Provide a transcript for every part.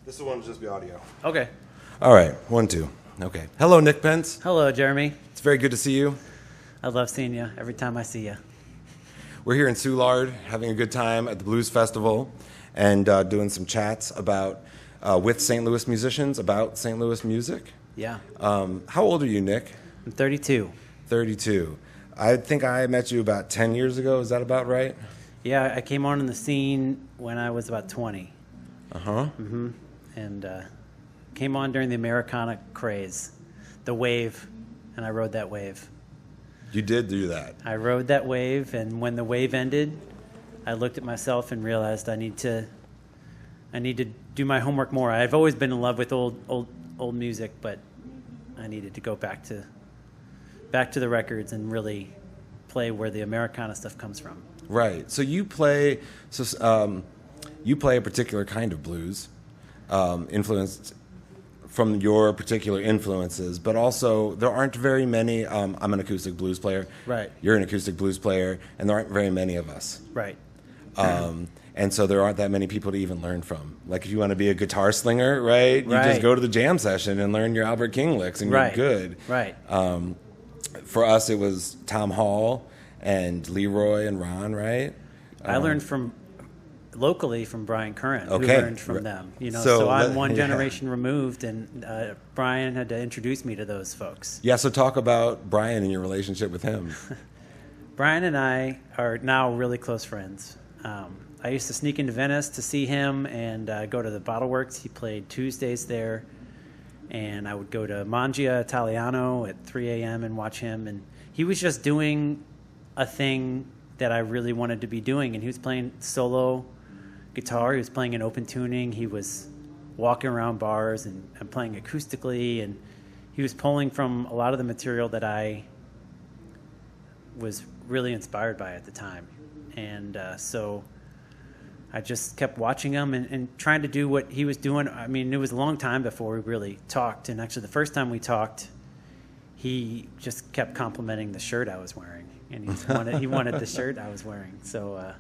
This one will just be audio. Okay. All right, 1, 2. Okay. Hello, Nick Pence. Hello, Jeremy. It's very good to see you. I love seeing you every time I see you. We're here in Soulard having a good time at the Blues Festival and doing some chats about with St. Louis musicians about St. Louis music. Yeah. How old are you, Nick? I'm 32. 32. I think I met you about 10 years ago. Is that about right? Yeah, I came on in the scene when I was about 20. Uh-huh. Mm-hmm. And came on during the Americana craze, the wave, and I rode that wave. You did do that. I rode that wave, and when the wave ended, I looked at myself and realized I need to do my homework more. I've always been in love with old music, but I needed to go back to the records and really play where the Americana stuff comes from. Right. So you play a particular kind of blues, influenced from your particular influences, but also there aren't very many. I'm an acoustic blues player. Right. You're an acoustic blues player, and there aren't very many of us. Right. And so there aren't that many people to even learn from. Like if you want to be a guitar slinger, right? You just go to the jam session and learn your Albert King licks, and you're good. Right. For us, it was Tom Hall and Leroy and Ron, right? I learned locally from Brian Curran, who Okay. learned from them. You know, So so I'm one generation removed, and Brian had to introduce me to those folks. Yeah, so talk about Brian and your relationship with him. Brian and I are now really close friends. I used to sneak into Venice to see him and go to the Bottle Works. He played Tuesdays there. And I would go to Mangia Italiano at 3 a.m. and watch him. And he was just doing a thing that I really wanted to be doing. And he was playing solo guitar. He was playing in open tuning. He was walking around bars and playing acoustically. And he was pulling from a lot of the material that I was really inspired by at the time. And so I just kept watching him and trying to do what he was doing. I mean, it was a long time before we really talked. And actually, the first time we talked, he just kept complimenting the shirt I was wearing. And he wanted the shirt I was wearing. So,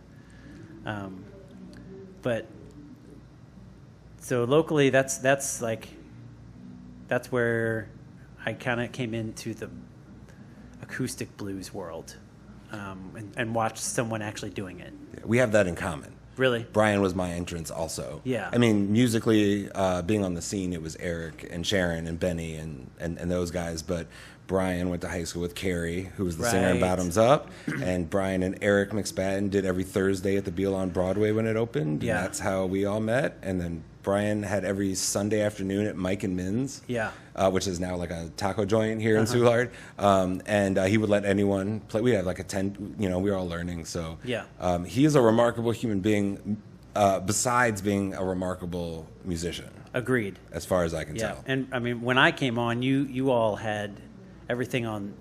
so locally, that's where I kind of came into the acoustic blues world and watched someone actually doing it. We have that in common. Really? Brian was my entrance also. Yeah. I mean, musically, being on the scene, it was Eric and Sharon and Benny and those guys. But Brian went to high school with Carrie, who was the singer in Bottoms Up. And Brian and Eric McSpadden did every Thursday at the Beale on Broadway when it opened. Yeah. And that's how we all met. And then Brian had every Sunday afternoon at Mike and Min's, which is now like a taco joint here in Soulard. And he would let anyone play. We had like a 10, we were all learning. So he is a remarkable human being, besides being a remarkable musician. Agreed. As far as I can tell. And I mean, when I came on, you all had everything on,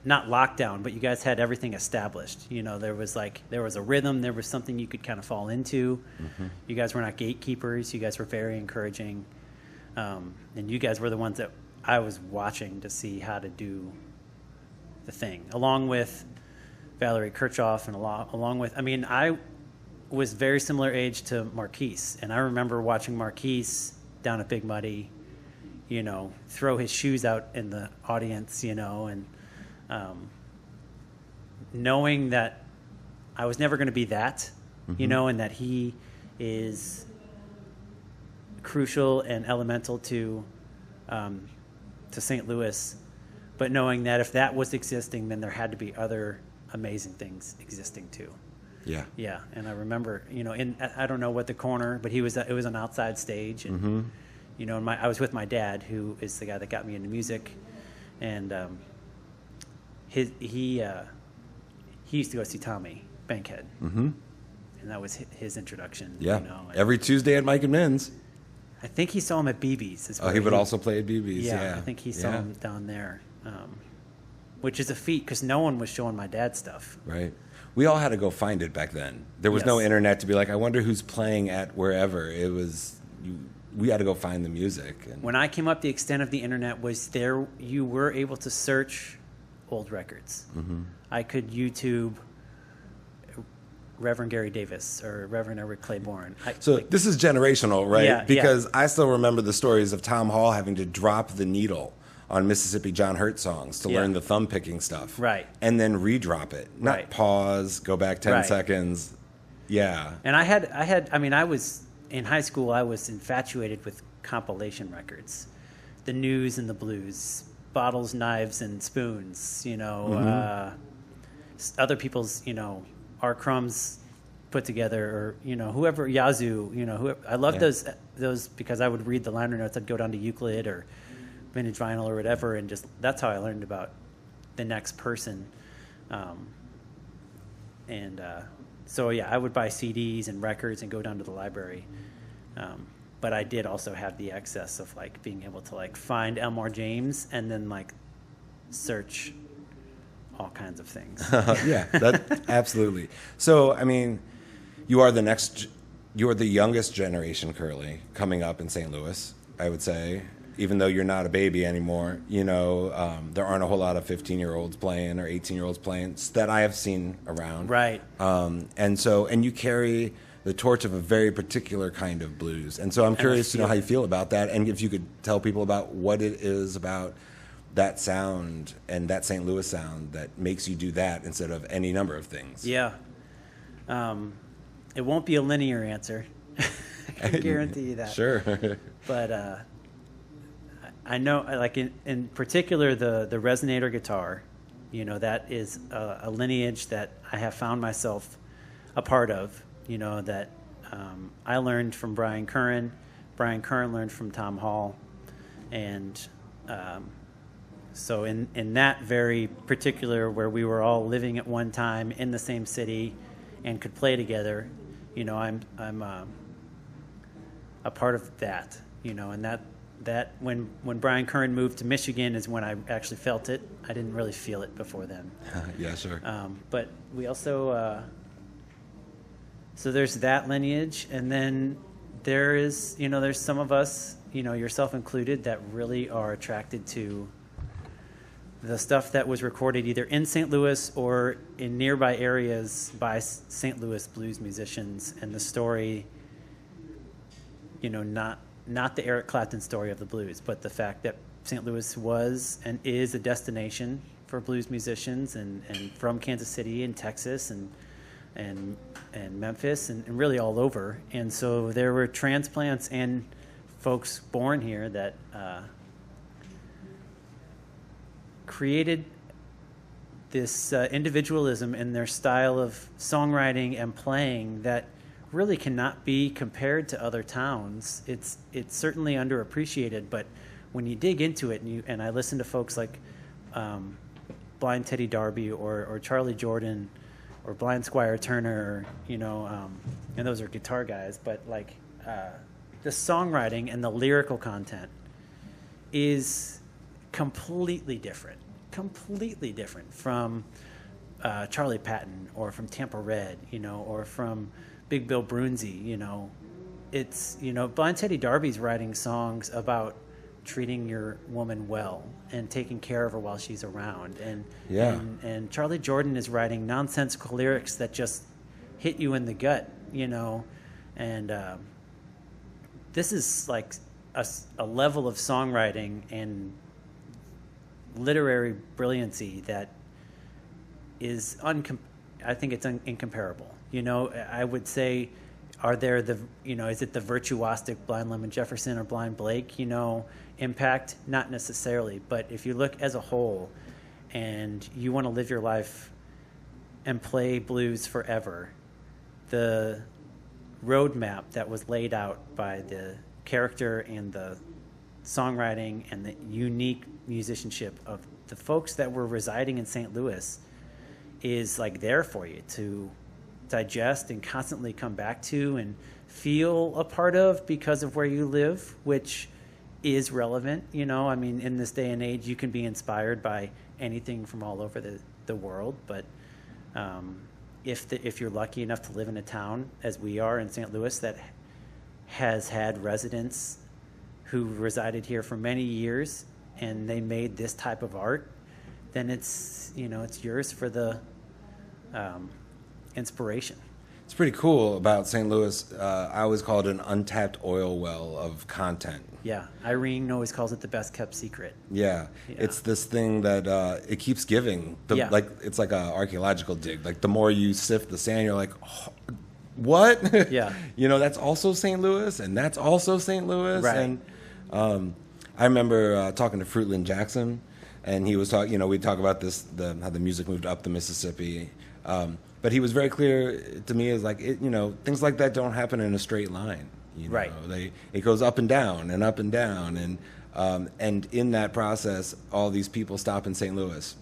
not lockdown, but you guys had everything established. You know, there was a rhythm, there was something you could kind of fall into. Mm-hmm. You guys were not gatekeepers. You guys were very encouraging. And you guys were the ones that I was watching to see how to do the thing, along with Valerie Kirchhoff and along with, I mean, I was very similar age to Marquise. And I remember watching Marquise down at Big Muddy, throw his shoes out in the audience, and knowing that I was never going to be that, and that he is crucial and elemental to St. Louis, but knowing that if that was existing, then there had to be other amazing things existing too. Yeah. Yeah, and I remember, I don't know what the corner, but it was an outside stage, and I was with my dad, who is the guy that got me into music, and he used to go see Tommy Bankhead, and that was his introduction. Yeah, every Tuesday at Mike and Min's. I think he saw him at BB's. He would also play at BB's. Yeah, I think he saw him down there, which is a feat because no one was showing my dad stuff. Right. We all had to go find it back then. There was no internet to be like, I wonder who's playing at wherever. It was we had to go find the music. And when I came up, the extent of the internet was there. You were able to search old records. I could YouTube Reverend Gary Davis or Reverend Eric Claiborne. So this is generational, right? Yeah, because I still remember the stories of Tom Hall having to drop the needle on Mississippi John Hurt songs to learn the thumb picking stuff. Right. And then redrop it. Not pause, go back 10 seconds. Yeah. And I was in high school, I was infatuated with compilation records. The News and the Blues, Bottles, Knives, and Spoons, other people's, R. Crumbs put together, or, whoever, Yazoo, whoever. I loved those because I would read the liner notes. I'd go down to Euclid or Vintage Vinyl or whatever, and just that's how I learned about the next person. So I would buy CDs and records and go down to the library. But I did also have the excess of like being able to like find Elmore James and then like search all kinds of things. Yeah, that absolutely. So, I mean, you are the youngest generation currently coming up in St. Louis, I would say, even though you're not a baby anymore. There aren't a whole lot of 15-year-olds playing or 18-year-olds playing that I have seen around. Right. And you carry the torch of a very particular kind of blues. And so I'm curious to know how you feel about that, and if you could tell people about what it is about that sound and that St. Louis sound that makes you do that instead of any number of things. Yeah. It won't be a linear answer. I can guarantee you that. Sure. But I know, like in particular, the resonator guitar, that is a lineage that I have found myself a part of, that I learned from Brian Curran. Brian Curran learned from Tom Hall. And so in that very particular, where we were all living at one time in the same city and could play together, I'm a part of that, and that when Brian Curran moved to Michigan is when I actually felt it. I didn't really feel it before then. Yeah, sure. But we also, so there's that lineage, and then there is, there's some of us, yourself included, that really are attracted to the stuff that was recorded either in St. Louis or in nearby areas by St. Louis blues musicians, and the story, not the Eric Clapton story of the blues, but the fact that St. Louis was and is a destination for blues musicians, and from Kansas City and Texas and Memphis and really all over. And so there were transplants and folks born here that created this individualism in their style of songwriting and playing that really cannot be compared to other towns. It's certainly underappreciated, but when you dig into it and I listen to folks like Blind Teddy Darby or Charlie Jordan or Blind Squire Turner, and those are guitar guys, but like the songwriting and the lyrical content is completely different from Charlie Patton or from Tampa Red, or from Big Bill Brunzi. It's, Blind Teddy Darby's writing songs about treating your woman well and taking care of her while she's around. And Charlie Jordan is writing nonsensical lyrics that just hit you in the gut, and this is like a level of songwriting and literary brilliancy that is I think it's incomparable. I would say, are there is it the virtuosic Blind Lemon Jefferson or Blind Blake, impact? Not necessarily, but if you look as a whole and you want to live your life and play blues forever, the roadmap that was laid out by the character and the songwriting and the unique musicianship of the folks that were residing in St. Louis is like there for you to digest and constantly come back to and feel a part of because of where you live, which is relevant. In this day and age, you can be inspired by anything from all over the world, but if you're lucky enough to live in a town, as we are in St. Louis, that has had residents who resided here for many years and they made this type of art, then it's yours for the inspiration. It's pretty cool about St. Louis. I always call it an untapped oil well of content. Yeah, Irene always calls it the best kept secret. Yeah, it's this thing that it keeps giving. Like it's like an archaeological dig. Like the more you sift the sand, you're like, oh, what? Yeah. That's also St. Louis, and that's also St. Louis. Right. And I remember talking to Fruitland Jackson, and he was talking. We'd talk about how the music moved up the Mississippi. But he was very clear to me as like things like that don't happen in a straight line. Right. It goes up and down and up and down, and in that process, all these people stop in St. Louis,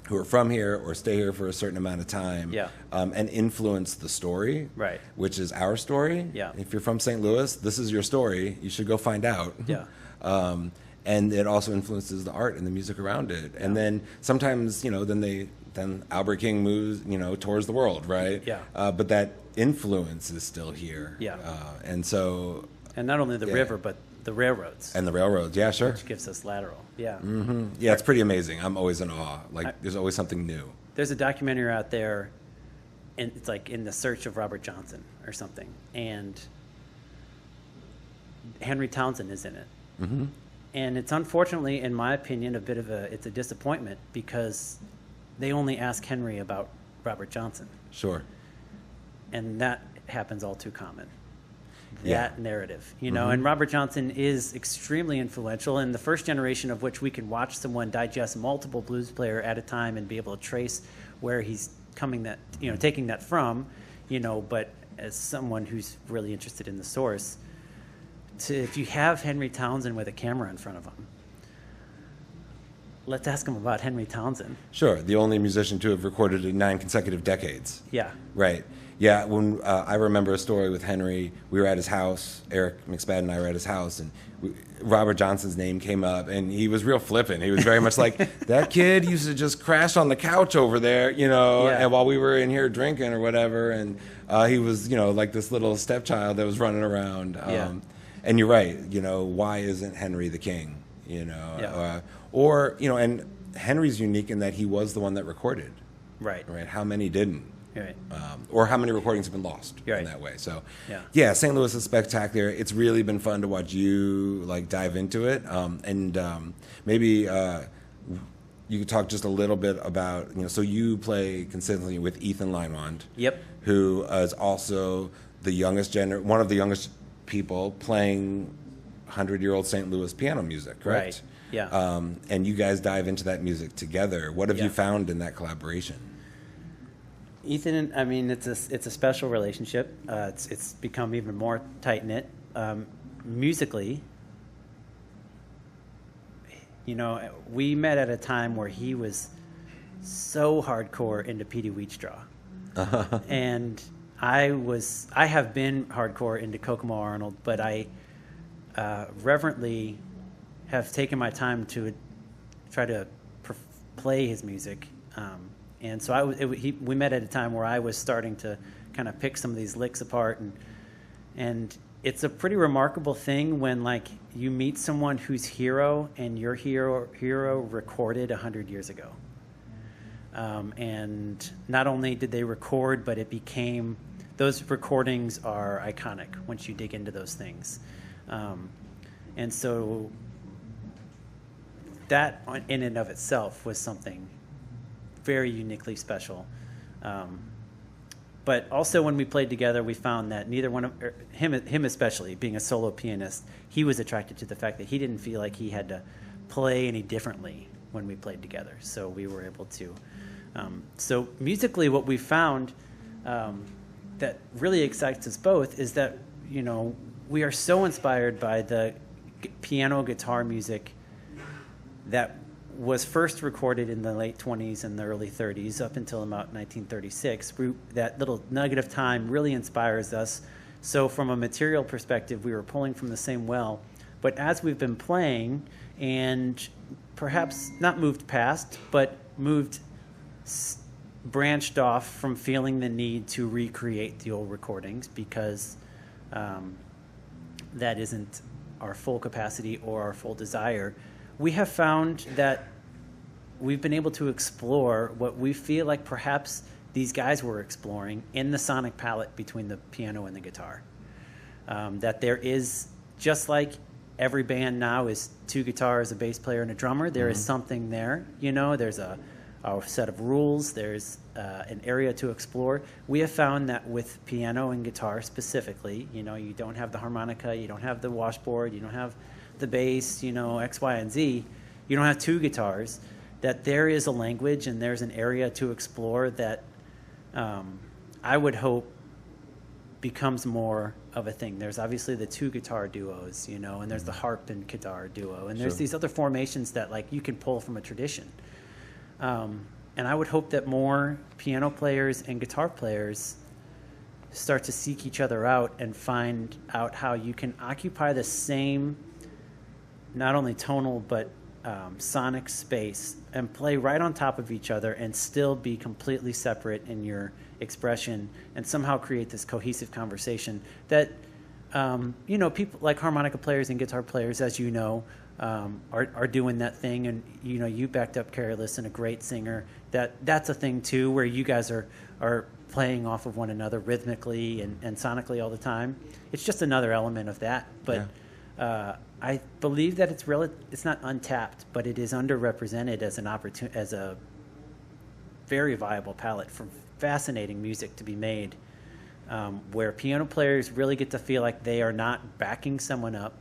who are from here or stay here for a certain amount of time, and influence the story, right? Which is our story. Yeah. If you're from St. Louis, this is your story. You should go find out. Yeah. And it also influences the art and the music around it. And then sometimes, then Albert King moves, tours the world, right? Yeah. But that influence is still here. Yeah. And so. And not only the river, but the railroads. And the railroads, yeah, sure. Which gives us lateral. Yeah. Mm-hmm. Yeah, it's pretty amazing. I'm always in awe. There's always something new. There's a documentary out there, and it's like In the Search of Robert Johnson or something, and Henry Townsend is in it. Mm-hmm. And it's unfortunately, in my opinion, it's a disappointment because they only ask Henry about Robert Johnson. Sure. And that happens all too common. Yeah. That narrative, and Robert Johnson is extremely influential, and the first generation of which we can watch someone digest multiple blues player at a time and be able to trace where he's taking that from, but as someone who's really interested in the source, if you have Henry Townsend with a camera in front of him, let's ask him about Henry Townsend. Sure, the only musician to have recorded in 9 consecutive decades. Yeah. Right. Yeah, when I remember a story with Henry, we were at his house, Eric McSpadden and I were at his house, and Robert Johnson's name came up, and he was real flippant. He was very much like, that kid used to just crash on the couch over there, and while we were in here drinking or whatever, and he was, like this little stepchild that was running around. And you're right, why isn't Henry the king, and Henry's unique in that he was the one that recorded. Right. Right. How many didn't? Right. Or how many recordings have been lost in that way. So, yeah, St. Louis is spectacular. It's really been fun to watch you dive into it. Maybe you could talk just a little bit about, so you play consistently with Ethan Leinwand. Yep. Who is also one of the youngest people playing 100-year-old St. Louis piano music, correct? Right. Yeah. And you guys dive into that music together. What have you found in that collaboration? Ethan, it's a special relationship. It's become even more tight knit. Musically, we met at a time where he was so hardcore into Petey Wheatstraw, and I have been hardcore into Kokomo Arnold, but I reverently have taken my time to try to play his music. And so we met at a time where I was starting to kind of pick some of these licks apart, and it's a pretty remarkable thing when you meet someone whose hero and your hero recorded 100 years ago. And not only did they record, but those recordings are iconic once you dig into those things. And so that in and of itself was something very uniquely special. But also when we played together, we found that neither one of him especially, being a solo pianist, he was attracted to the fact that he didn't feel like he had to play any differently when we played together. So we were able to. So musically, what we found that really excites us both is that we are so inspired by the piano guitar music that was first recorded in the late 20s and the early 30s up until about 1936. That little nugget of time really inspires us. So from a material perspective, we were pulling from the same well. But as we've been playing and perhaps not moved past, but branched off from feeling the need to recreate the old recordings because that isn't our full capacity or our full desire, we have found that we've been able to explore what we feel like perhaps these guys were exploring in the sonic palette between the piano and the guitar. That there is, just like every band now is 2 guitars, a bass player, and a drummer, there is something there. You know, there's a set of rules, there's an area to explore. We have found that with piano and guitar specifically, you know, you don't have the harmonica, you don't have the washboard, you don't have the bass, you know, X, Y, and Z. You don't have 2 guitars, that there is a language and there's an area to explore that I would hope becomes more of a thing. There's obviously the 2 guitar duos, you know, and there's the harp and guitar duo, and there's these other formations that like you can pull from a tradition. And I would hope that more piano players and guitar players start to seek each other out and find out how you can occupy the same, not only tonal, but sonic space and play right on top of each other and still be completely separate in your expression and somehow create this cohesive conversation that, you know, people like harmonica players and guitar players, as you know, are doing that thing. And, you know, you backed up Carrie Listen, a great singer. That's a thing, too, where you guys are playing off of one another rhythmically and sonically all the time. It's just another element of that. But I believe that it's not untapped, but it is underrepresented as an opportunity, as a very viable palette for fascinating music to be made, where piano players really get to feel like they are not backing someone up,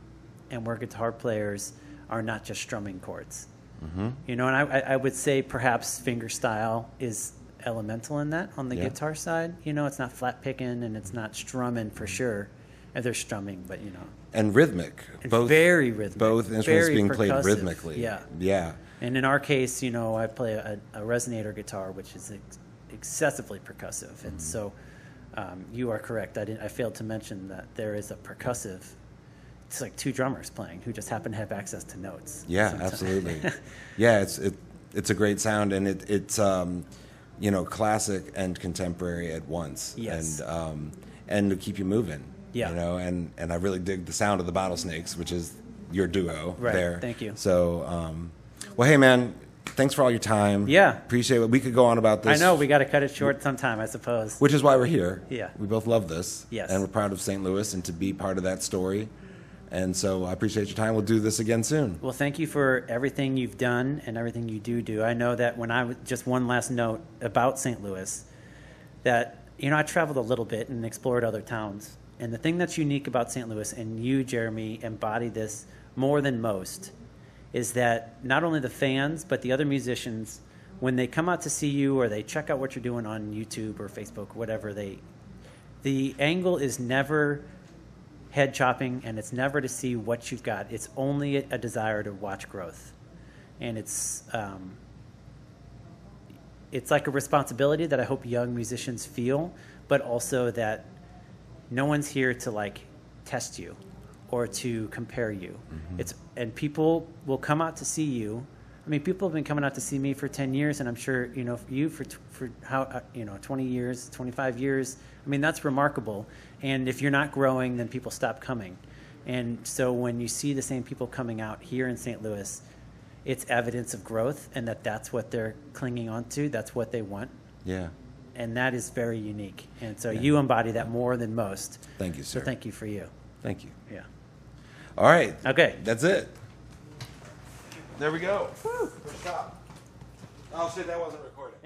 and where guitar players are not just strumming chords. You know, and I would say perhaps fingerstyle is elemental in that on the guitar side. You know, it's not flat picking and it's not strumming for sure. And they're strumming, but, you know. And rhythmic. Both, very rhythmic. Both instruments very being played percussive. Rhythmically. Yeah. And in our case, you know, I play a resonator guitar, which is excessively percussive. And so you are correct. I failed to mention that there is a percussive. It's like 2 drummers playing who just happen to have access to notes. Yeah, sometimes. Absolutely. Yeah, it's a great sound, and it's you know, classic and contemporary at once. Yes. And to keep you moving. Yeah. You know, and I really dig the sound of the Bottlesnakes, which is your duo there. Thank you. So, well, hey, man, thanks for all your time. Yeah. Appreciate it. We could go on about this. I know. We got to cut it short sometime, I suppose. Which is why we're here. Yeah. We both love this. Yes. And we're proud of St. Louis and to be part of that story. And so I appreciate your time. We'll do this again soon. Well, thank you for everything you've done and everything you do. I know that just one last note about St. Louis, that, you know, I traveled a little bit and explored other towns. And the thing that's unique about St. Louis, and you, Jeremy, embody this more than most, is that not only the fans, but the other musicians, when they come out to see you or they check out what you're doing on YouTube or Facebook, whatever, the angle is never head chopping, and it's never to see what you've got. It's only a desire to watch growth. And it's like a responsibility that I hope young musicians feel, but also that no one's here to like test you or to compare you. And people will come out to see you. I mean, people have been coming out to see me for 10 years, and I'm sure, you know, for you for how, you know, 20 years, 25 years. I mean, that's remarkable. And if you're not growing, then people stop coming. And so when you see the same people coming out here in St. Louis, it's evidence of growth, and that's what they're clinging on to. That's what they want. Yeah. And that is very unique. And so you embody that more than most. Thank you, sir. So thank you for you. Thank you. Yeah. All right. Okay. That's it. There we go. Woo. Good job. Oh, shit, that wasn't recording.